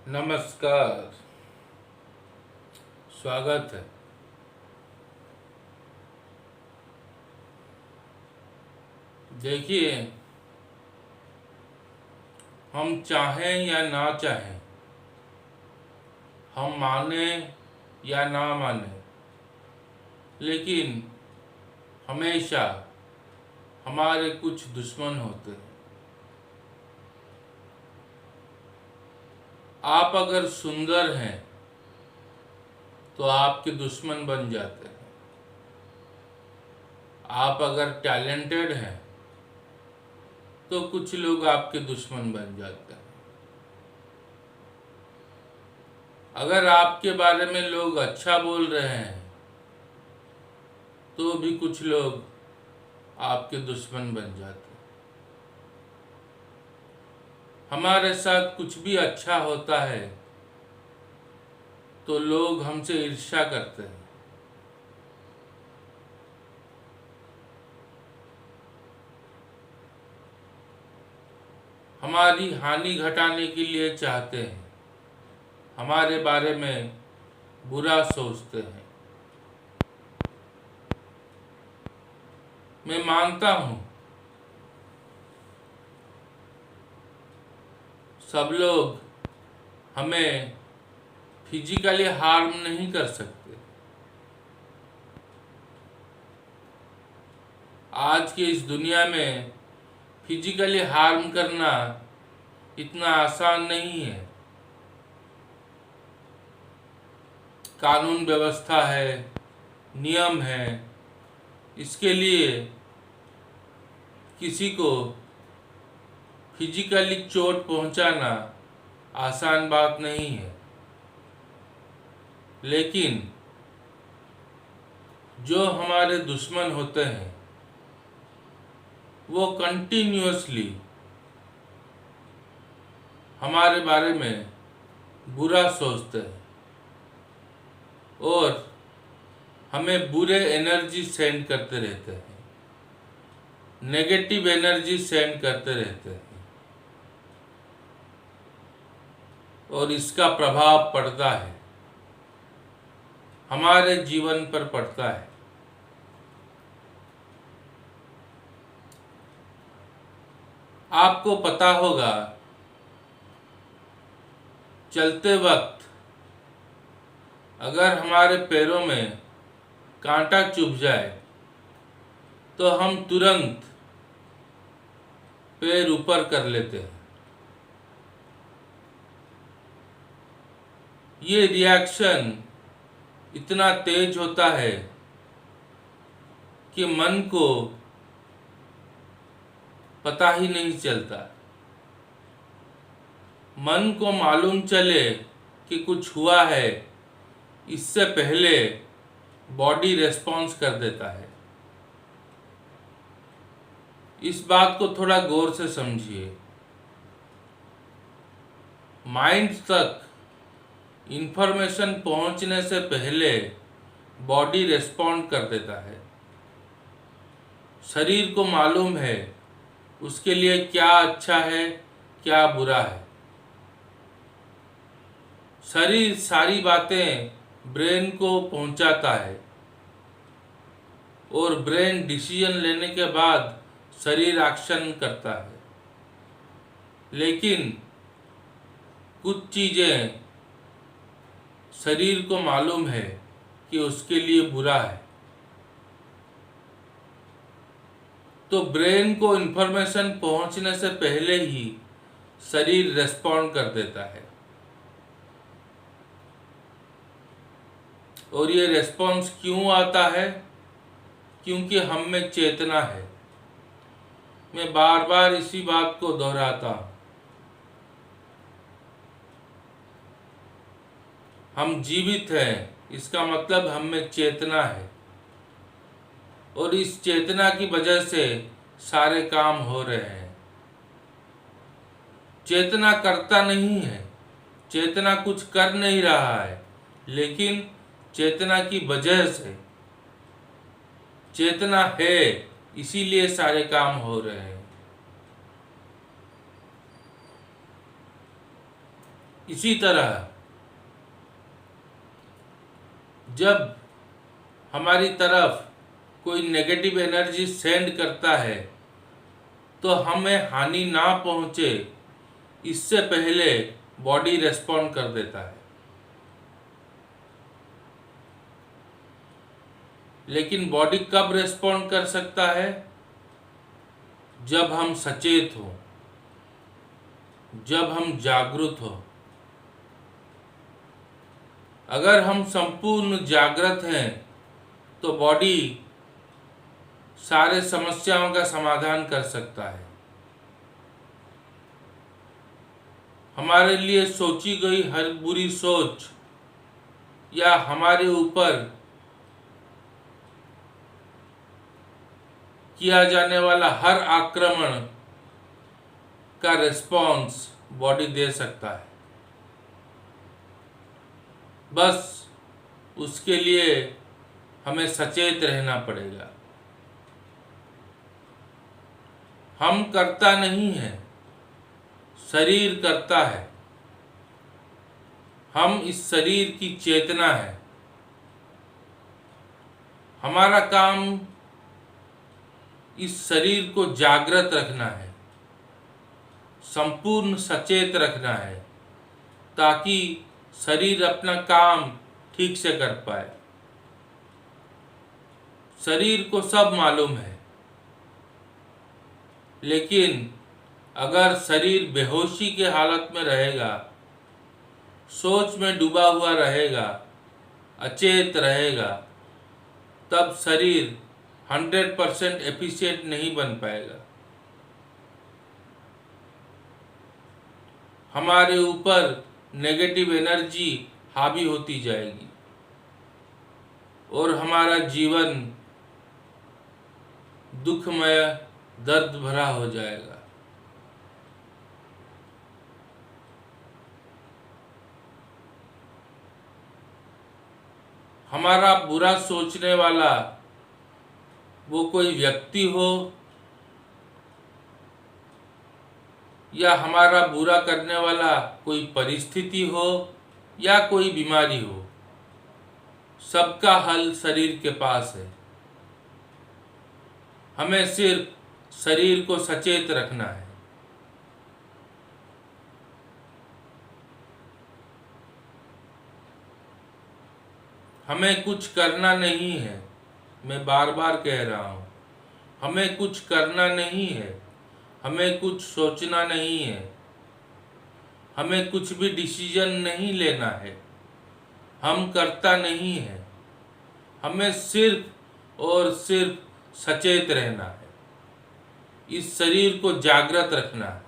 नमस्कार। स्वागत है। देखिए, हम चाहें या ना चाहें, हम माने या ना माने, लेकिन हमेशा हमारे कुछ दुश्मन होते हैं। आप अगर सुंदर हैं तो आपके दुश्मन बन जाते हैं। आप अगर टैलेंटेड हैं तो कुछ लोग आपके दुश्मन बन जाते हैं। अगर आपके बारे में लोग अच्छा बोल रहे हैं तो भी कुछ लोग आपके दुश्मन बन जाते हैं। हमारे साथ कुछ भी अच्छा होता है तो लोग हमसे ईर्ष्या करते हैं। हमारी हानि घटाने के लिए चाहते हैं, हमारे बारे में बुरा सोचते हैं। मैं मानता हूँ सब लोग हमें फिजिकली हार्म नहीं कर सकते। आज की इस दुनिया में फिजिकली हार्म करना इतना आसान नहीं है। कानून व्यवस्था है, नियम है, इसके लिए किसी को फिजिकली चोट पहुंचाना आसान बात नहीं है। लेकिन जो हमारे दुश्मन होते हैं वो कंटिन्यूअसली हमारे बारे में बुरा सोचते हैं और हमें बुरे एनर्जी सेंड करते रहते हैं, नेगेटिव एनर्जी सेंड करते रहते हैं और इसका प्रभाव पड़ता है, हमारे जीवन पर पड़ता है। आपको पता होगा, चलते वक्त अगर हमारे पैरों में कांटा चुभ जाए तो हम तुरंत पैर ऊपर कर लेते हैं। ये रिएक्शन इतना तेज होता है कि मन को पता ही नहीं चलता। मन को मालूम चले कि कुछ हुआ है, इससे पहले बॉडी रेस्पॉन्स कर देता है। इस बात को थोड़ा गौर से समझिए। माइंड तक इंफॉर्मेशन पहुंचने से पहले बॉडी रेस्पॉन्ड कर देता है। शरीर को मालूम है उसके लिए क्या अच्छा है, क्या बुरा है। शरीर सारी बातें ब्रेन को पहुंचाता है और ब्रेन डिसीजन लेने के बाद शरीर एक्शन करता है। लेकिन कुछ चीज़ें शरीर को मालूम है कि उसके लिए बुरा है, तो ब्रेन को इन्फॉर्मेशन पहुंचने से पहले ही शरीर रेस्पॉन्ड कर देता है और ये रेस्पॉन्स क्यों आता है? क्योंकि हम में चेतना है। मैं बार बार इसी बात को दोहराता हूँ। हम जीवित हैं, इसका मतलब हम में चेतना है और इस चेतना की वजह से सारे काम हो रहे हैं। चेतना करता नहीं है, चेतना कुछ कर नहीं रहा है, लेकिन चेतना की वजह से, चेतना है इसीलिए सारे काम हो रहे हैं। इसी तरह जब हमारी तरफ कोई नेगेटिव एनर्जी सेंड करता है तो हमें हानि ना पहुंचे इससे पहले बॉडी रेस्पॉन्ड कर देता है। लेकिन बॉडी कब रेस्पॉन्ड कर सकता है? जब हम सचेत हो, जब हम जागरूक हो। अगर हम संपूर्ण जागृत हैं तो बॉडी सारे समस्याओं का समाधान कर सकता है। हमारे लिए सोची गई हर बुरी सोच या हमारे ऊपर किया जाने वाला हर आक्रमण का रिस्पॉन्स बॉडी दे सकता है। बस उसके लिए हमें सचेत रहना पड़ेगा। हम करता नहीं है, शरीर करता है। हम इस शरीर की चेतना है। हमारा काम इस शरीर को जागृत रखना है, संपूर्ण सचेत रखना है, ताकि शरीर अपना काम ठीक से कर पाए। शरीर को सब मालूम है, लेकिन अगर शरीर बेहोशी के हालत में रहेगा, सोच में डूबा हुआ रहेगा, अचेत रहेगा, तब शरीर 100% एफिशिएंट नहीं बन पाएगा। हमारे ऊपर नेगेटिव एनर्जी हावी होती जाएगी और हमारा जीवन दुखमय, दर्द भरा हो जाएगा। हमारा बुरा सोचने वाला वो कोई व्यक्ति हो या हमारा बुरा करने वाला कोई परिस्थिति हो या कोई बीमारी हो, सबका हल शरीर के पास है। हमें सिर्फ शरीर को सचेत रखना है। हमें कुछ करना नहीं है। मैं बार बार कह रहा हूँ, हमें कुछ करना नहीं है, हमें कुछ सोचना नहीं है, हमें कुछ भी डिसीजन नहीं लेना है, हम करता नहीं है। हमें सिर्फ और सिर्फ सचेत रहना है, इस शरीर को जागृत रखना है।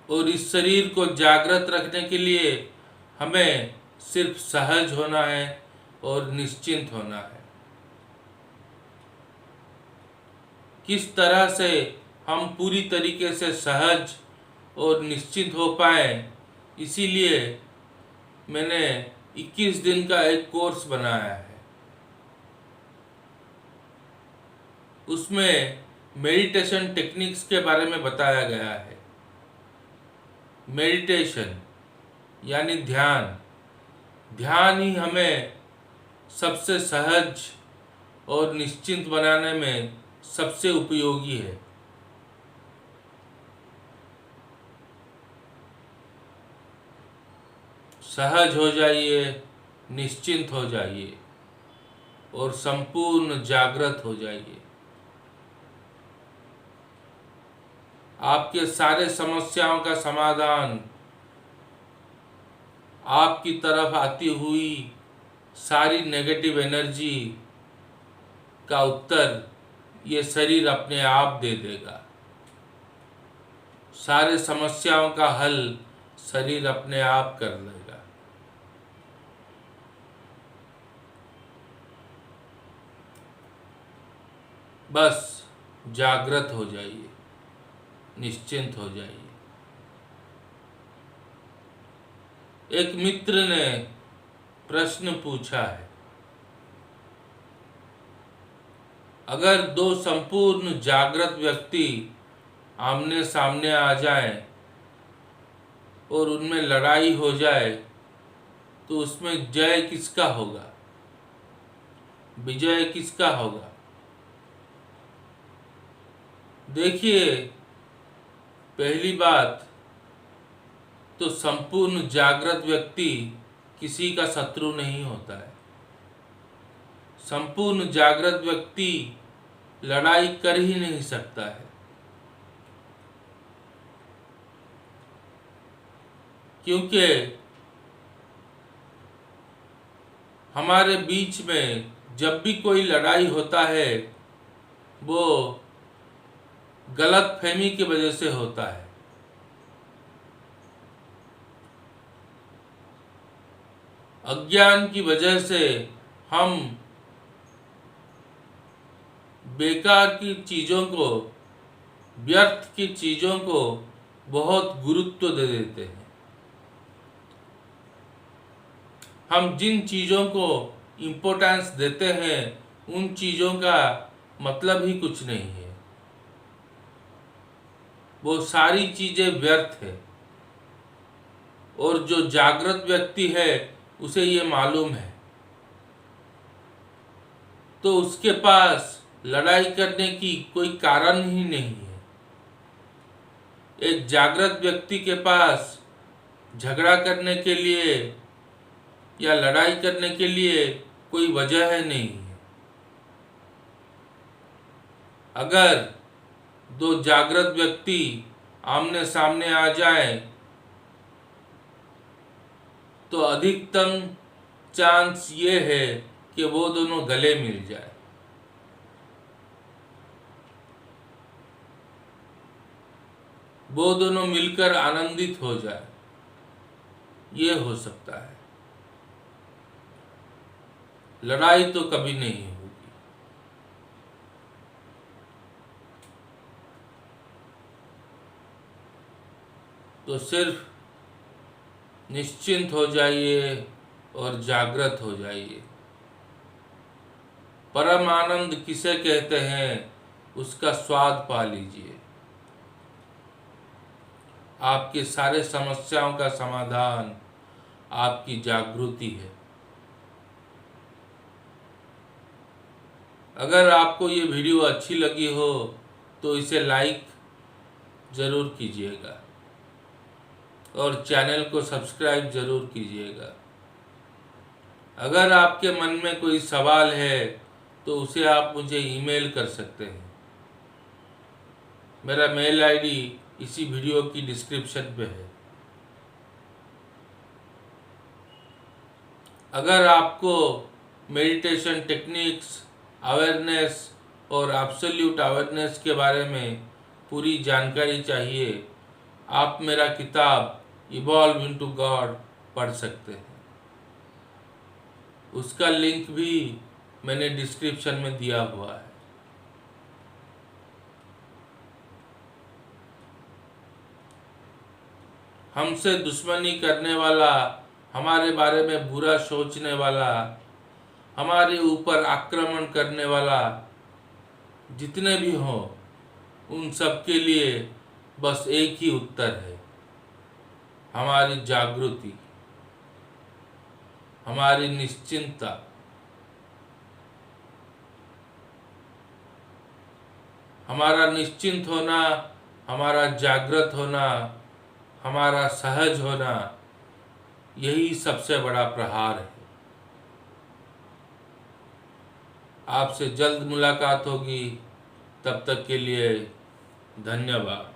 और इस शरीर को जागृत रखने के लिए हमें सिर्फ सहज होना है और निश्चिंत होना है। किस तरह से हम पूरी तरीके से सहज और निश्चिंत हो पाए, इसीलिए मैंने 21 दिन का एक कोर्स बनाया है। उसमें मेडिटेशन टेक्निक्स के बारे में बताया गया है। मेडिटेशन यानी ध्यान। ध्यान ही हमें सबसे सहज और निश्चिंत बनाने में सबसे उपयोगी है। सहज हो जाइए, निश्चिंत हो जाइए और संपूर्ण जागृत हो जाइए। आपके सारे समस्याओं का समाधान, आपकी तरफ आती हुई सारी नेगेटिव एनर्जी का उत्तर ये शरीर अपने आप दे देगा। सारे समस्याओं का हल शरीर अपने आप कर लेगा। बस जागृत हो जाइए, निश्चिंत हो जाइए। एक मित्र ने प्रश्न पूछा है, अगर दो संपूर्ण जागृत व्यक्ति आमने सामने आ जाएं और उनमें लड़ाई हो जाए तो उसमें जय किसका होगा, विजय किसका होगा? देखिए, पहली बात तो संपूर्ण जागृत व्यक्ति किसी का शत्रु नहीं होता है। संपूर्ण जागृत व्यक्ति लड़ाई कर ही नहीं सकता है, क्योंकि हमारे बीच में जब भी कोई लड़ाई होता है वो गलत फहमी की वजह से होता है। अज्ञान की वजह से हम बेकार की चीज़ों को, व्यर्थ की चीज़ों को बहुत गुरुत्व दे देते हैं। हम जिन चीज़ों को इम्पोर्टेंस देते हैं उन चीज़ों का मतलब ही कुछ नहीं है। वो सारी चीज़ें व्यर्थ है, और जो जागृत व्यक्ति है उसे ये मालूम है, तो उसके पास लड़ाई करने की कोई कारण ही नहीं है। एक जागृत व्यक्ति के पास झगड़ा करने के लिए या लड़ाई करने के लिए कोई वजह नहीं है। अगर दो जागृत व्यक्ति आमने सामने आ जाएं तो अधिकतम चांस ये है कि वो दोनों गले मिल जाए। वो दोनों मिलकर आनंदित हो जाए, ये हो सकता है। लड़ाई तो कभी नहीं होगी। तो सिर्फ निश्चिंत हो जाइए और जागृत हो जाइए। परम आनंद किसे कहते हैं उसका स्वाद पा लीजिए। आपकी सारे समस्याओं का समाधान आपकी जागृति है। अगर आपको ये वीडियो अच्छी लगी हो तो इसे लाइक ज़रूर कीजिएगा और चैनल को सब्सक्राइब ज़रूर कीजिएगा। अगर आपके मन में कोई सवाल है तो उसे आप मुझे ईमेल कर सकते हैं। मेरा मेल आईडी इसी वीडियो की डिस्क्रिप्शन पे है। अगर आपको मेडिटेशन टेक्निक्स, अवेयरनेस और एब्सोल्यूट अवेयरनेस के बारे में पूरी जानकारी चाहिए, आप मेरा किताब इवॉल्व इनटू गॉड पढ़ सकते हैं। उसका लिंक भी मैंने डिस्क्रिप्शन में दिया हुआ है। हमसे दुश्मनी करने वाला, हमारे बारे में बुरा सोचने वाला, हमारे ऊपर आक्रमण करने वाला जितने भी हों, उन सब के लिए बस एक ही उत्तर है, हमारी जागृति, हमारी निश्चिंतता। हमारा निश्चिंत होना, हमारा जागृत होना, हमारा सहज होना, यही सबसे बड़ा प्रहार है। आपसे जल्द मुलाकात होगी। तब तक के लिए धन्यवाद।